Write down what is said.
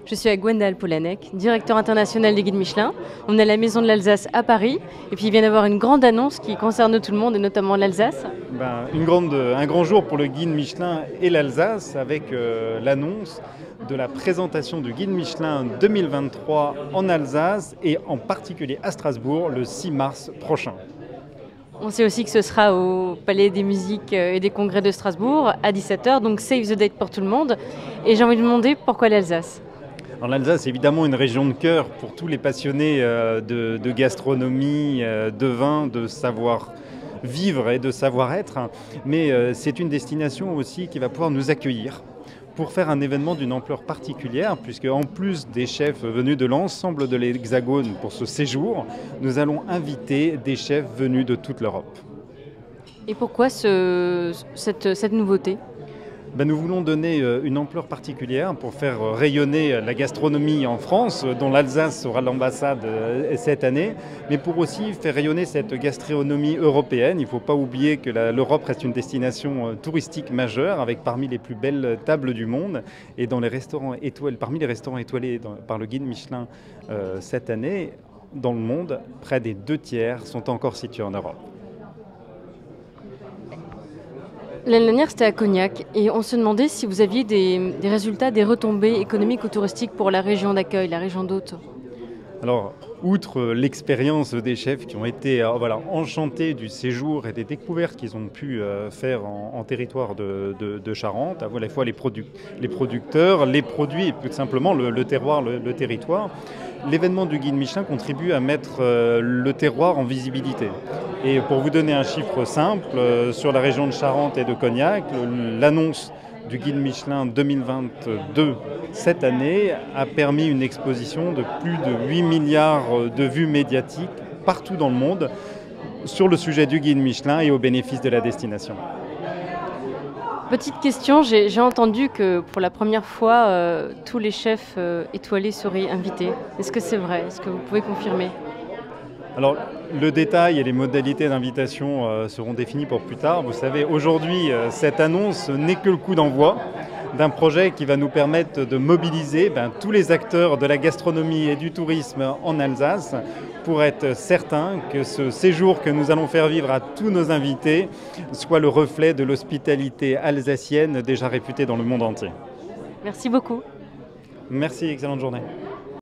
Je suis avec Gwendal Polanek, directeur international des guides Michelin. On est à la Maison de l'Alsace à Paris. Et puis il vient d'avoir une grande annonce qui concerne tout le monde et notamment l'Alsace. Un grand jour pour le guide Michelin et l'Alsace avec l'annonce de la présentation du guide Michelin 2023 en Alsace et en particulier à Strasbourg le 6 mars prochain. On sait aussi que ce sera au Palais des Musiques et des Congrès de Strasbourg à 17h, donc save the date pour tout le monde. Et j'ai envie de demander pourquoi l'Alsace ? L'Alsace est évidemment une région de cœur pour tous les passionnés de gastronomie, de vin, de savoir-vivre et de savoir-être. Mais c'est une destination aussi qui va pouvoir nous accueillir pour faire un événement d'une ampleur particulière, puisque en plus des chefs venus de l'ensemble de l'Hexagone pour ce séjour, nous allons inviter des chefs venus de toute l'Europe. Et pourquoi cette nouveauté ? Nous voulons donner une ampleur particulière pour faire rayonner la gastronomie en France, dont l'Alsace sera l'ambassade cette année, mais pour aussi faire rayonner cette gastronomie européenne. Il ne faut pas oublier que l'Europe reste une destination touristique majeure, avec parmi les plus belles tables du monde. Et dans les restaurants parmi les restaurants étoilés par le guide Michelin cette année, dans le monde, près des 2/3 sont encore situés en Europe. L'année dernière, c'était à Cognac et on se demandait si vous aviez des résultats, des retombées économiques ou touristiques pour la région d'accueil, la région d'hôte. Alors, outre l'expérience des chefs qui ont été enchantés du séjour et des découvertes qu'ils ont pu faire en territoire de Charente, à la fois les producteurs, les produits et plus simplement le terroir, le territoire, l'événement du guide Michelin contribue à mettre le terroir en visibilité. Et pour vous donner un chiffre simple, sur la région de Charente et de Cognac, l'annonce du guide Michelin 2022 cette année a permis une exposition de plus de 8 milliards de vues médiatiques partout dans le monde sur le sujet du guide Michelin et au bénéfice de la destination. Petite question, j'ai entendu que pour la première fois, tous les chefs étoilés seraient invités. Est-ce que c'est vrai ? Est-ce que vous pouvez confirmer ? Alors, le détail et les modalités d'invitation seront définis pour plus tard. Vous savez, aujourd'hui, cette annonce n'est que le coup d'envoi d'un projet qui va nous permettre de mobiliser tous les acteurs de la gastronomie et du tourisme en Alsace pour être certain que ce séjour que nous allons faire vivre à tous nos invités soit le reflet de l'hospitalité alsacienne déjà réputée dans le monde entier. Merci beaucoup. Merci, excellente journée.